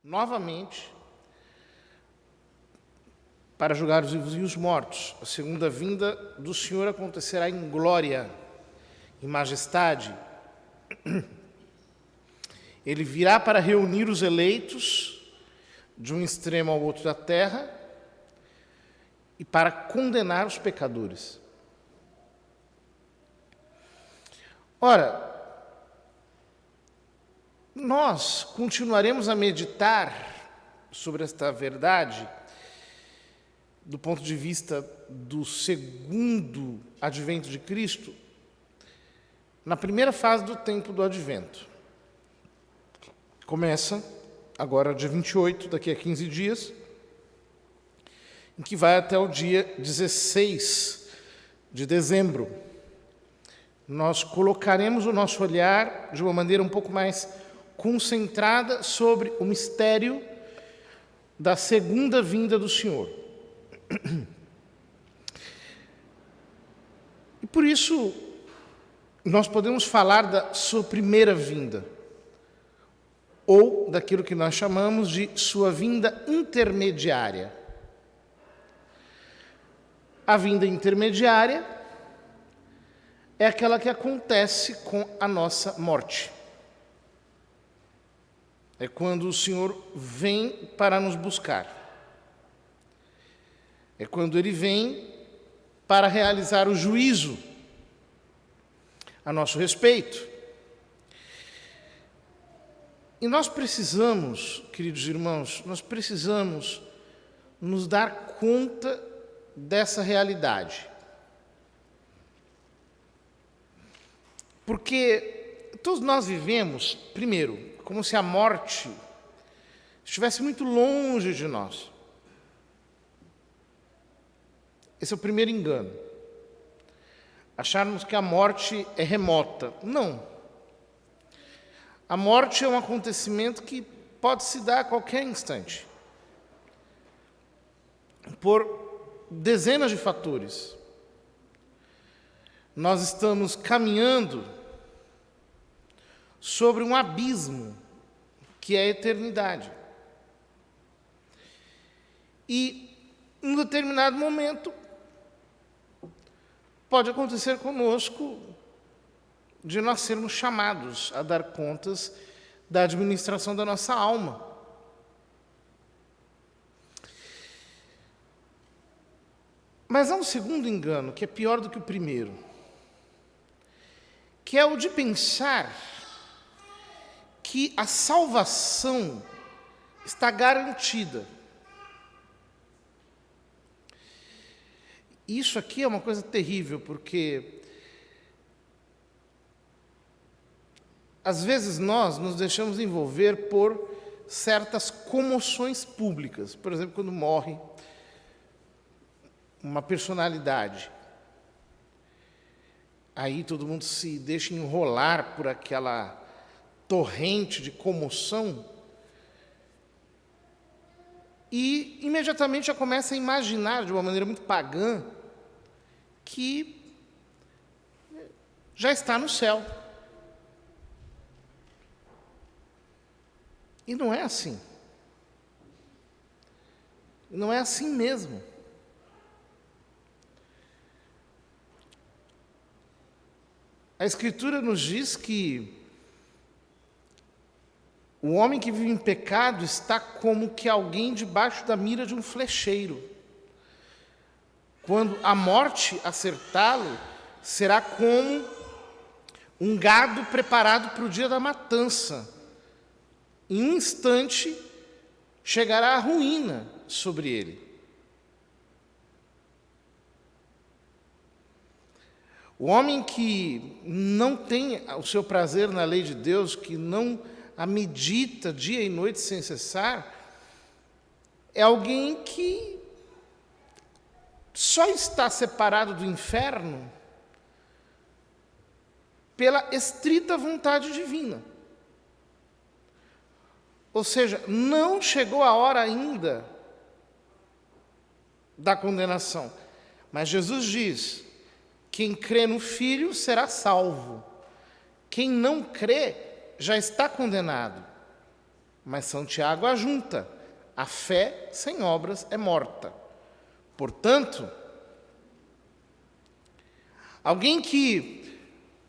novamente para julgar os vivos e os mortos. A segunda vinda do Senhor acontecerá em glória, em majestade. Ele virá para reunir os eleitos de um extremo ao outro da terra e para condenar os pecadores. Ora, nós continuaremos a meditar sobre esta verdade do ponto de vista do segundo advento de Cristo, na primeira fase do tempo do advento. Começa agora dia 28, daqui a 15 dias, em que vai até o dia 16 de dezembro. Nós colocaremos o nosso olhar de uma maneira um pouco mais concentrada sobre o mistério da segunda vinda do Senhor. E por isso, nós podemos falar da sua primeira vinda, ou daquilo que nós chamamos de sua vinda intermediária. A vinda intermediária é aquela que acontece com a nossa morte. É quando o Senhor vem para nos buscar. É quando Ele vem para realizar o juízo a nosso respeito. E nós precisamos, queridos irmãos, nós precisamos nos dar conta dessa realidade. Porque todos nós vivemos, primeiro, como se a morte estivesse muito longe de nós. Esse é o primeiro engano. Acharmos que a morte é remota. Não. A morte é um acontecimento que pode se dar a qualquer instante, por dezenas de fatores. Nós estamos caminhando sobre um abismo que é a eternidade. E, em um determinado momento, pode acontecer conosco de nós sermos chamados a dar contas da administração da nossa alma. Mas há um segundo engano, que é pior do que o primeiro, que é o de pensar que a salvação está garantida. Isso aqui é uma coisa terrível, porque às vezes nós nos deixamos envolver por certas comoções públicas. Por exemplo, quando morre uma personalidade, aí todo mundo se deixa enrolar por aquela torrente de comoção e imediatamente já começa a imaginar de uma maneira muito pagã que já está no céu. E não é assim. Não é assim mesmo. A Escritura nos diz que o homem que vive em pecado está como que alguém debaixo da mira de um flecheiro. Quando a morte acertá-lo, será como um gado preparado para o dia da matança. Em um instante, chegará a ruína sobre ele. O homem que não tem o seu prazer na lei de Deus, que não a medita dia e noite sem cessar, é alguém que só está separado do inferno pela estrita vontade divina. Ou seja, não chegou a hora ainda da condenação. Mas Jesus diz: quem crê no Filho será salvo. Quem não crê já está condenado. Mas São Tiago ajunta: a fé sem obras é morta. Portanto, alguém que,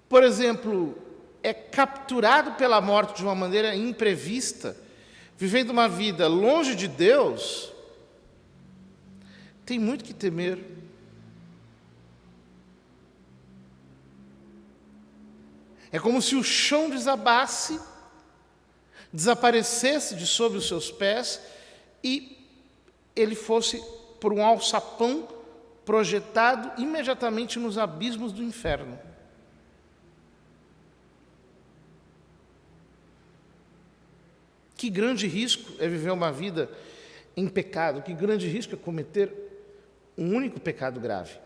por exemplo, é capturado pela morte de uma maneira imprevista, vivendo uma vida longe de Deus, tem muito que temer. É como se o chão desabasse, desaparecesse de sob os seus pés e ele fosse por um alçapão projetado imediatamente nos abismos do inferno. Que grande risco é viver uma vida em pecado, que grande risco é cometer um único pecado grave.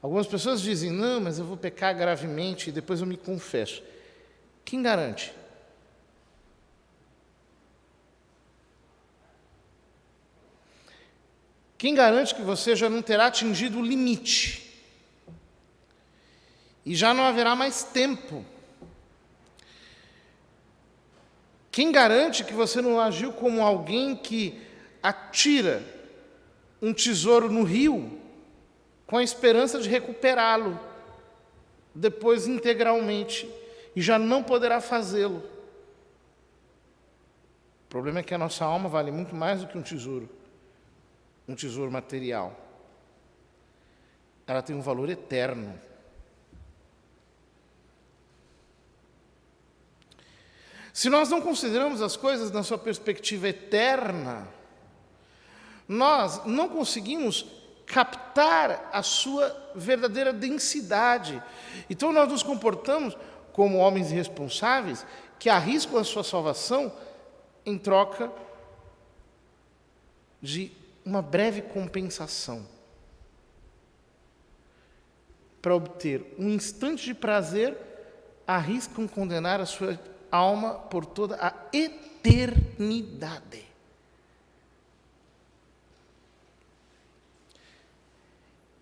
Algumas pessoas dizem: não, mas eu vou pecar gravemente e depois eu me confesso. Quem garante? Quem garante que você já não terá atingido o limite? E já não haverá mais tempo. Quem garante que você não agiu como alguém que atira um tesouro no rio com a esperança de recuperá-lo depois integralmente e já não poderá fazê-lo? O problema é que a nossa alma vale muito mais do que um tesouro material. Ela tem um valor eterno. Se nós não consideramos as coisas na sua perspectiva eterna, nós não conseguimos captar a sua verdadeira densidade. Então nós nos comportamos como homens irresponsáveis que arriscam a sua salvação em troca de uma breve compensação, para obter um instante de prazer, arriscam condenar a sua alma por toda a eternidade.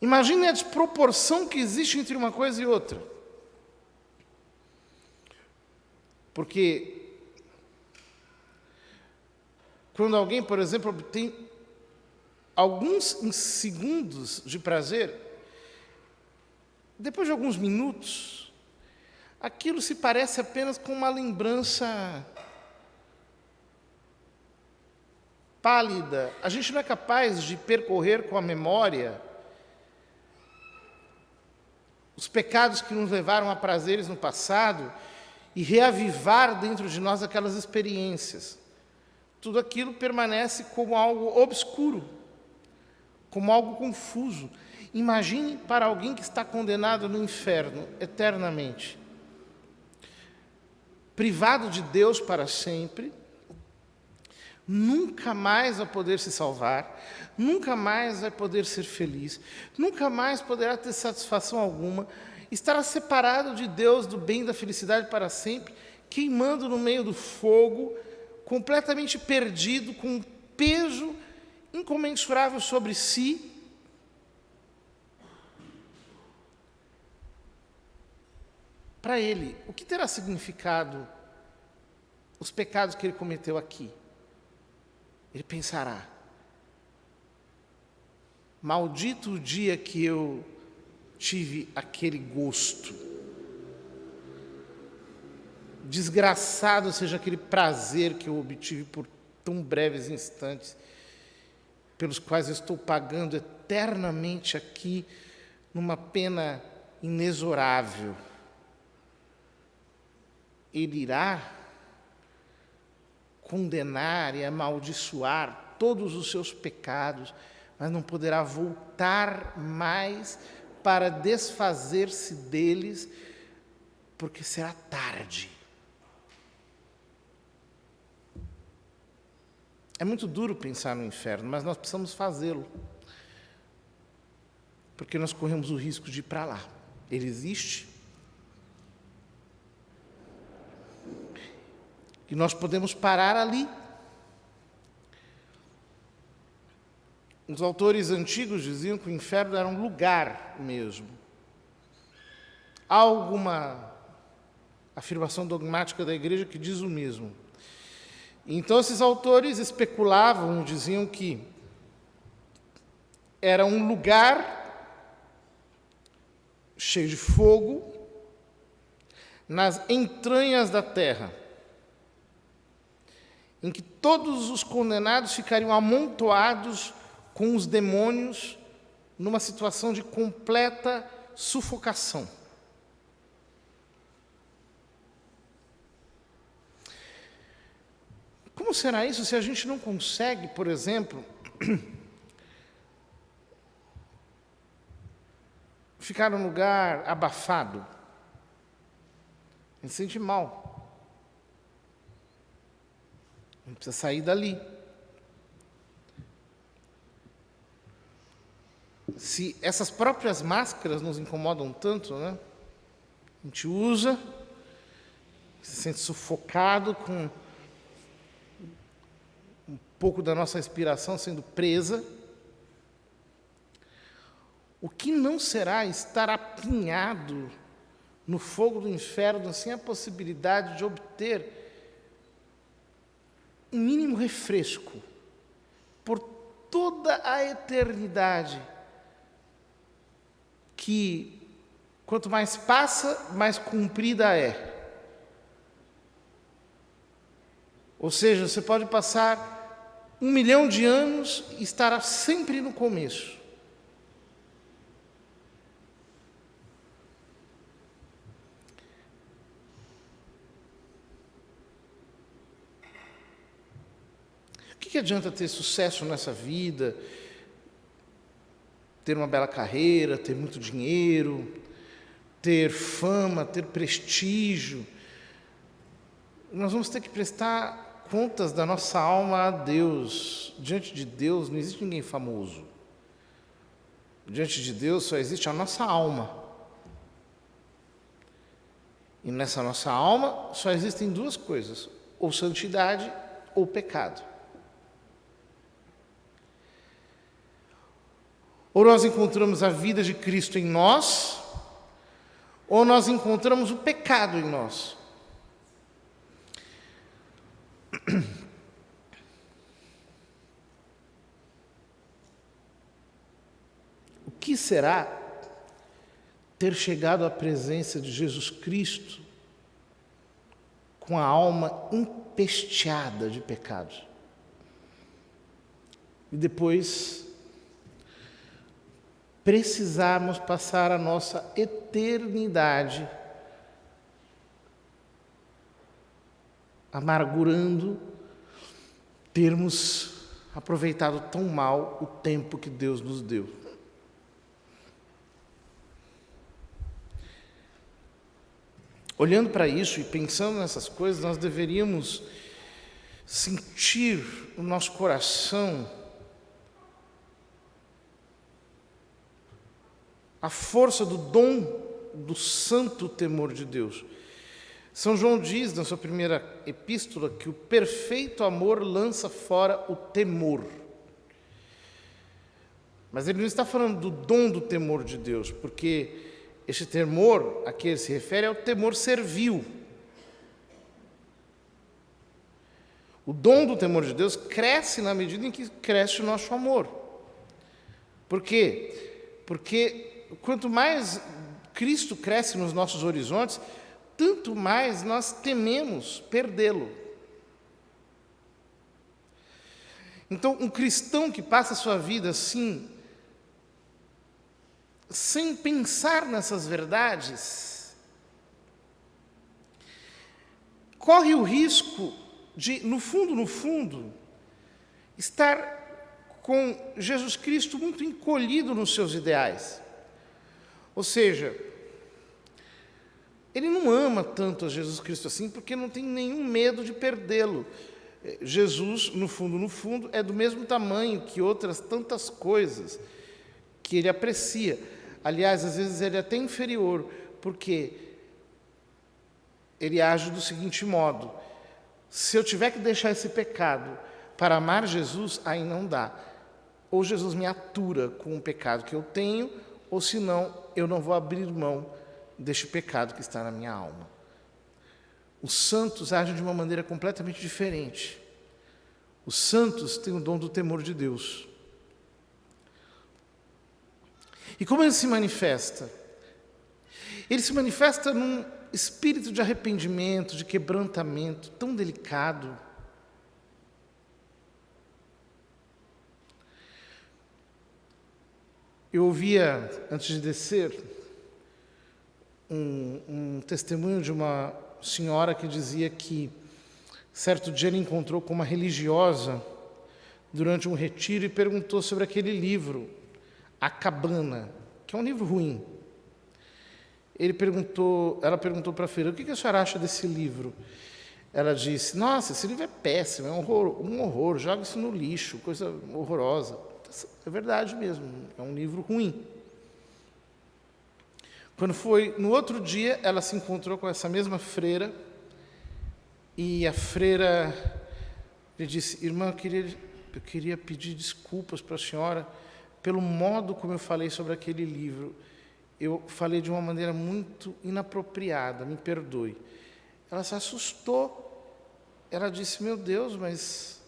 Imagine a desproporção que existe entre uma coisa e outra. Porque quando alguém, por exemplo, obtém alguns segundos de prazer, depois de alguns minutos, aquilo se parece apenas com uma lembrança pálida. A gente não é capaz de percorrer com a memória os pecados que nos levaram a prazeres no passado e reavivar dentro de nós aquelas experiências. Tudo aquilo permanece como algo obscuro, como algo confuso. Imagine para alguém que está condenado no inferno eternamente, privado de Deus para sempre, nunca mais vai poder se salvar, nunca mais vai poder ser feliz, nunca mais poderá ter satisfação alguma, estará separado de Deus, do bem e da felicidade para sempre, queimando no meio do fogo, completamente perdido, com um peso incomensurável sobre si. Para ele, o que terá significado os pecados que ele cometeu aqui? Ele pensará: maldito o dia que eu tive aquele gosto. Desgraçado seja aquele prazer que eu obtive por tão breves instantes, pelos quais eu estou pagando eternamente aqui numa pena inexorável. Ele irá condenar e amaldiçoar todos os seus pecados, mas não poderá voltar mais para desfazer-se deles, porque será tarde. É muito duro pensar no inferno, mas nós precisamos fazê-lo, porque nós corremos o risco de ir para lá. Ele existe. E nós podemos parar ali. Os autores antigos diziam que o inferno era um lugar mesmo. Há alguma afirmação dogmática da igreja que diz o mesmo. Então esses autores especulavam, diziam que era um lugar cheio de fogo nas entranhas da terra, em que todos os condenados ficariam amontoados com os demônios numa situação de completa sufocação. Como será isso se a gente não consegue, por exemplo, ficar num lugar abafado? A gente se sente mal. A gente precisa sair dali. Se essas próprias máscaras nos incomodam tanto, né? A gente usa, se sente sufocado com um pouco da nossa respiração sendo presa. O que não será estar apinhado no fogo do inferno sem a possibilidade de obter um mínimo refresco por toda a eternidade, que quanto mais passa, mais comprida é. Ou seja, você pode passar 1 milhão de anos e estará sempre no começo. O que adianta ter sucesso nessa vida, ter uma bela carreira, ter muito dinheiro, ter fama, ter prestígio? Nós vamos ter que prestar contas da nossa alma a Deus. Diante de Deus não existe ninguém famoso. Diante de Deus só existe a nossa alma. E nessa nossa alma só existem duas coisas: ou santidade ou pecado. Ou nós encontramos a vida de Cristo em nós, ou nós encontramos o pecado em nós. O que será ter chegado à presença de Jesus Cristo com a alma empesteada de pecados? E depois precisarmos passar a nossa eternidade amargurando termos aproveitado tão mal o tempo que Deus nos deu. Olhando para isso e pensando nessas coisas, nós deveríamos sentir no nosso coração a força do dom do santo temor de Deus. São João diz na sua primeira epístola que o perfeito amor lança fora o temor. Mas ele não está falando do dom do temor de Deus, porque este temor a que ele se refere é o temor servil. O dom do temor de Deus cresce na medida em que cresce o nosso amor. Por quê? Porque quanto mais Cristo cresce nos nossos horizontes, tanto mais nós tememos perdê-lo. Então, um cristão que passa a sua vida assim, sem pensar nessas verdades, corre o risco de, no fundo, estar com Jesus Cristo muito encolhido nos seus ideais. Ou seja, ele não ama tanto a Jesus Cristo assim porque não tem nenhum medo de perdê-lo. Jesus, no fundo, é do mesmo tamanho que outras tantas coisas que ele aprecia. Aliás, às vezes ele é até inferior, porque ele age do seguinte modo: se eu tiver que deixar esse pecado para amar Jesus, aí não dá. Ou Jesus me atura com o pecado que eu tenho, ou senão eu não vou abrir mão deste pecado que está na minha alma. Os santos agem de uma maneira completamente diferente. Os santos têm o dom do temor de Deus. E como ele se manifesta? Ele se manifesta num espírito de arrependimento, de quebrantamento, tão delicado. Eu ouvia, antes de descer, um testemunho de uma senhora que dizia que certo dia ele encontrou com uma religiosa durante um retiro e perguntou sobre aquele livro, A Cabana, que é um livro ruim. Ela perguntou para a freira, o que a senhora acha desse livro? Ela disse, nossa, esse livro é péssimo, é um horror, joga isso no lixo, coisa horrorosa. É verdade mesmo, é um livro ruim. Quando foi no outro dia, ela se encontrou com essa mesma freira e a freira lhe disse, irmã, eu queria pedir desculpas para a senhora pelo modo como eu falei sobre aquele livro. Eu falei de uma maneira muito inapropriada, me perdoe. Ela se assustou. Ela disse, meu Deus, mas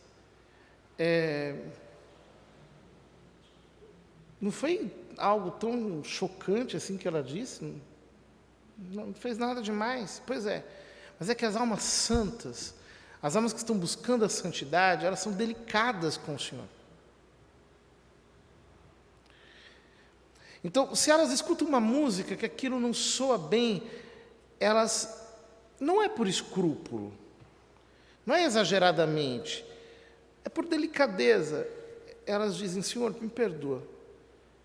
não foi algo tão chocante assim que ela disse? Não fez nada demais. Pois é, mas é que as almas santas, as almas que estão buscando a santidade, elas são delicadas com o Senhor. Então, se elas escutam uma música que aquilo não soa bem, elas, não é por escrúpulo, não é exageradamente, é por delicadeza. Elas dizem, Senhor, me perdoa,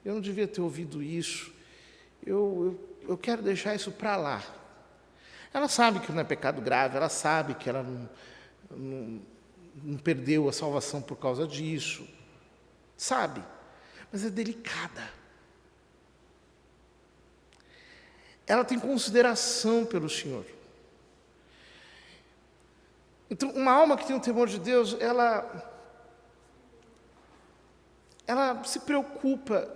eu não devia ter ouvido isso, eu quero deixar isso para lá. Ela sabe que não é pecado grave, ela sabe que ela não perdeu a salvação por causa disso, sabe, mas é delicada. Ela tem consideração pelo Senhor. Então, uma alma que tem o temor de Deus, ela se preocupa.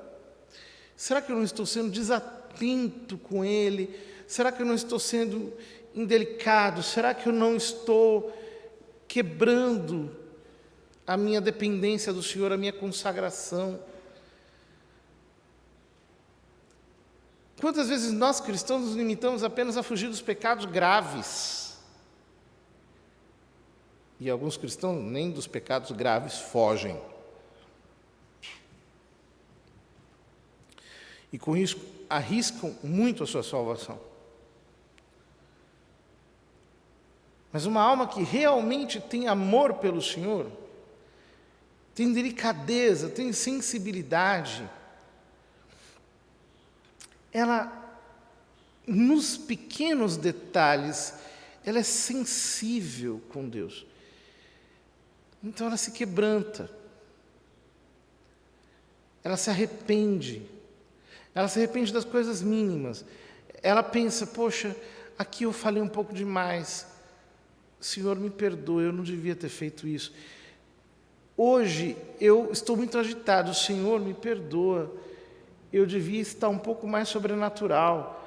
Será que eu não estou sendo desatento com Ele? Será que eu não estou sendo indelicado? Será que eu não estou quebrando a minha dependência do Senhor, a minha consagração? Quantas vezes nós cristãos nos limitamos apenas a fugir dos pecados graves? E alguns cristãos nem dos pecados graves fogem. E com isso arriscam muito a sua salvação. Mas uma alma que realmente tem amor pelo Senhor, tem delicadeza, tem sensibilidade, ela, nos pequenos detalhes, ela é sensível com Deus. Então ela se quebranta. Ela se arrepende. Ela se arrepende das coisas mínimas. Ela pensa, poxa, aqui eu falei um pouco demais. Senhor, me perdoe, eu não devia ter feito isso. Hoje eu estou muito agitado. Senhor, me perdoa. Eu devia estar um pouco mais sobrenatural.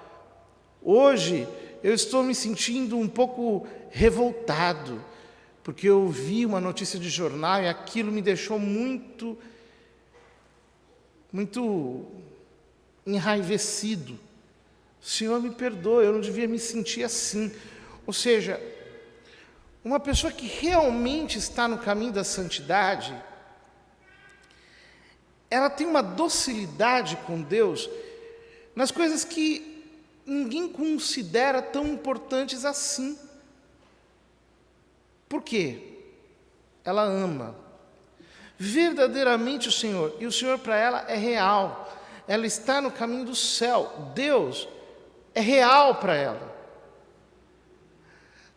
Hoje, eu estou me sentindo um pouco revoltado, porque eu vi uma notícia de jornal e aquilo me deixou muito enraivecido. Senhor, me perdoe, eu não devia me sentir assim. Ou seja, uma pessoa que realmente está no caminho da santidade, ela tem uma docilidade com Deus nas coisas que ninguém considera tão importantes assim. Por quê? Ela ama verdadeiramente o Senhor, e o Senhor para ela é real. Ela está no caminho do céu. Deus é real para ela.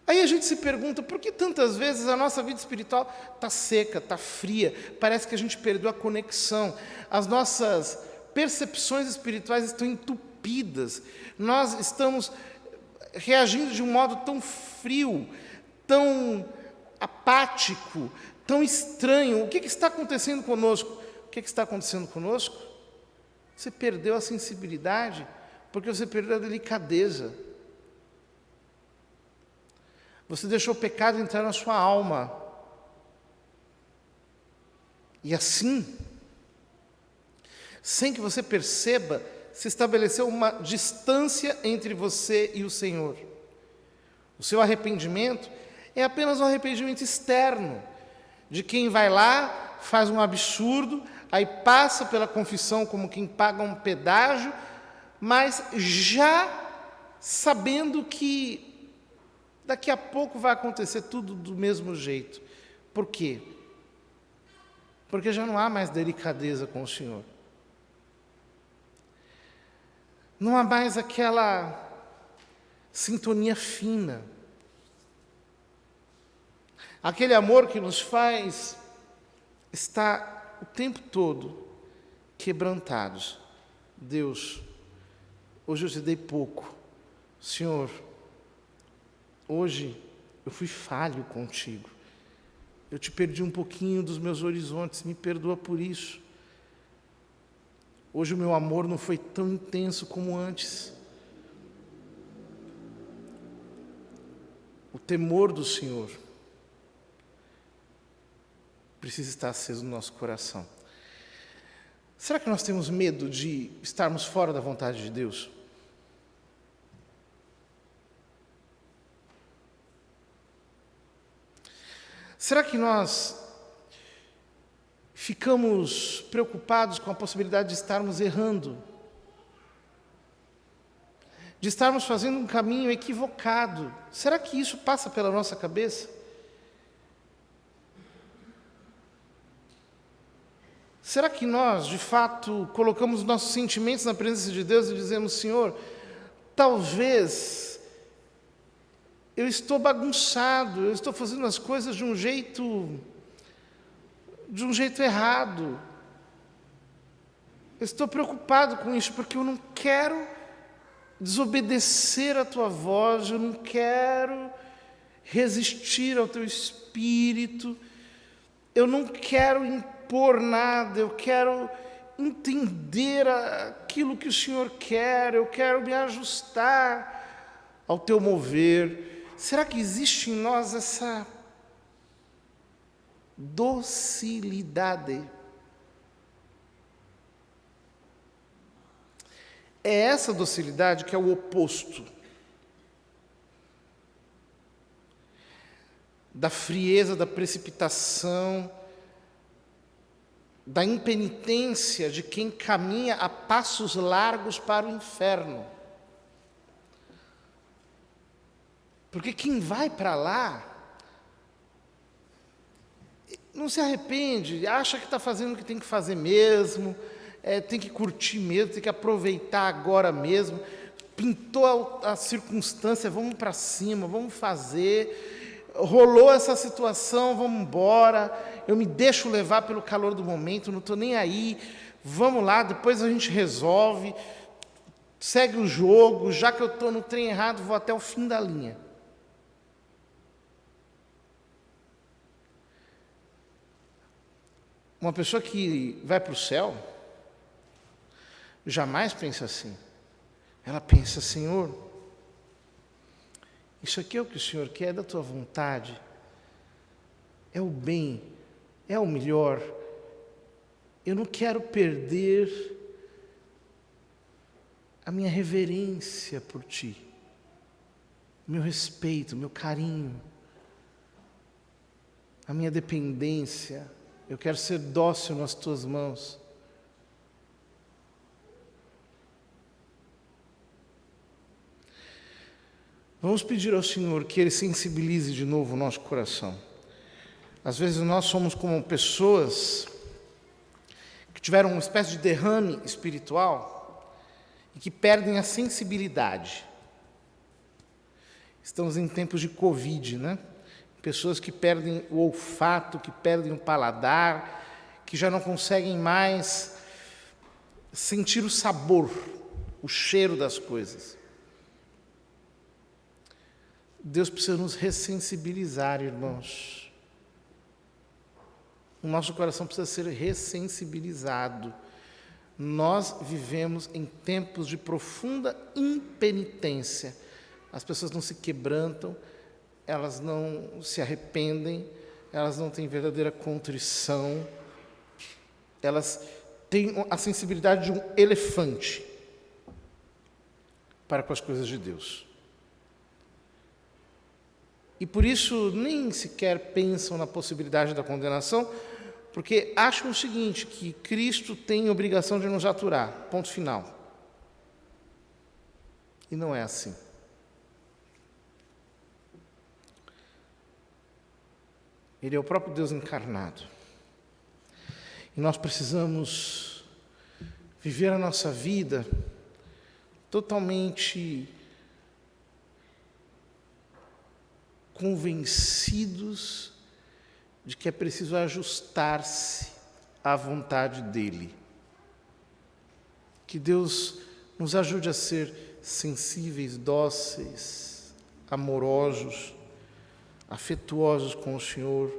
Aí a gente se pergunta, por que tantas vezes a nossa vida espiritual está seca, está fria, parece que a gente perdeu a conexão, as nossas percepções espirituais estão entupidas, nós estamos reagindo de um modo tão frio, tão apático, tão estranho. O que está acontecendo conosco? O que está acontecendo conosco? Você perdeu a sensibilidade, porque você perdeu a delicadeza. Você deixou o pecado entrar na sua alma. E assim, sem que você perceba, se estabeleceu uma distância entre você e o Senhor. O seu arrependimento é apenas um arrependimento externo, de quem vai lá, faz um absurdo, aí passa pela confissão como quem paga um pedágio, mas já sabendo que daqui a pouco vai acontecer tudo do mesmo jeito. Por quê? Porque já não há mais delicadeza com o Senhor. Não há mais aquela sintonia fina. Aquele amor que nos faz estar o tempo todo quebrantados. Deus, hoje eu te dei pouco. Senhor, hoje eu fui falho contigo. Eu te perdi um pouquinho dos meus horizontes, me perdoa por isso. Hoje o meu amor não foi tão intenso como antes. O temor do Senhor precisa estar aceso no nosso coração. Será que nós temos medo de estarmos fora da vontade de Deus? Será que nós ficamos preocupados com a possibilidade de estarmos errando? De estarmos fazendo um caminho equivocado? Será que isso passa pela nossa cabeça? Será que nós, de fato, colocamos nossos sentimentos na presença de Deus e dizemos, Senhor, talvez eu estou bagunçado, eu estou fazendo as coisas de um jeito errado. Eu estou preocupado com isso, porque eu não quero desobedecer a tua voz, eu não quero resistir ao teu espírito, eu não quero impor nada, eu quero entender aquilo que o Senhor quer, eu quero me ajustar ao teu mover. Será que existe em nós essa docilidade? É essa docilidade que é o oposto da frieza, da precipitação, da impenitência de quem caminha a passos largos para o inferno. Porque quem vai para lá não se arrepende, acha que está fazendo o que tem que fazer mesmo, tem que curtir mesmo, tem que aproveitar agora mesmo, pintou a circunstância, vamos para cima, vamos fazer, rolou essa situação, vamos embora, eu me deixo levar pelo calor do momento, não estou nem aí, vamos lá, depois a gente resolve, segue o jogo, já que eu estou no trem errado, vou até o fim da linha. Uma pessoa que vai para o céu, jamais pensa assim. Ela pensa, Senhor, isso aqui é o que o Senhor quer, é da tua vontade, é o bem, é o melhor. Eu não quero perder a minha reverência por ti, meu respeito, meu carinho, a minha dependência. Eu quero ser dócil nas tuas mãos. Vamos pedir ao Senhor que Ele sensibilize de novo o nosso coração. Às vezes nós somos como pessoas que tiveram uma espécie de derrame espiritual e que perdem a sensibilidade. Estamos em tempos de Covid, né? Pessoas que perdem o olfato, que perdem o paladar, que já não conseguem mais sentir o sabor, o cheiro das coisas. Deus precisa nos ressensibilizar, irmãos. O nosso coração precisa ser ressensibilizado. Nós vivemos em tempos de profunda impenitência. As pessoas não se quebrantam, elas não se arrependem, elas não têm verdadeira contrição, elas têm a sensibilidade de um elefante para com as coisas de Deus. E por isso nem sequer pensam na possibilidade da condenação, porque acham o seguinte, que Cristo tem obrigação de nos aturar, ponto final. E não é assim. Ele é o próprio Deus encarnado. E nós precisamos viver a nossa vida totalmente convencidos de que é preciso ajustar-se à vontade dEle. Que Deus nos ajude a ser sensíveis, dóceis, amorosos, afetuosos com o Senhor.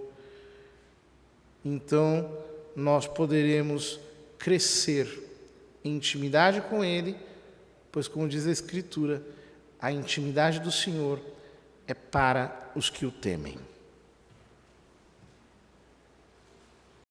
Então, nós poderemos crescer em intimidade com Ele, pois, como diz a Escritura, a intimidade do Senhor é para os que o temem.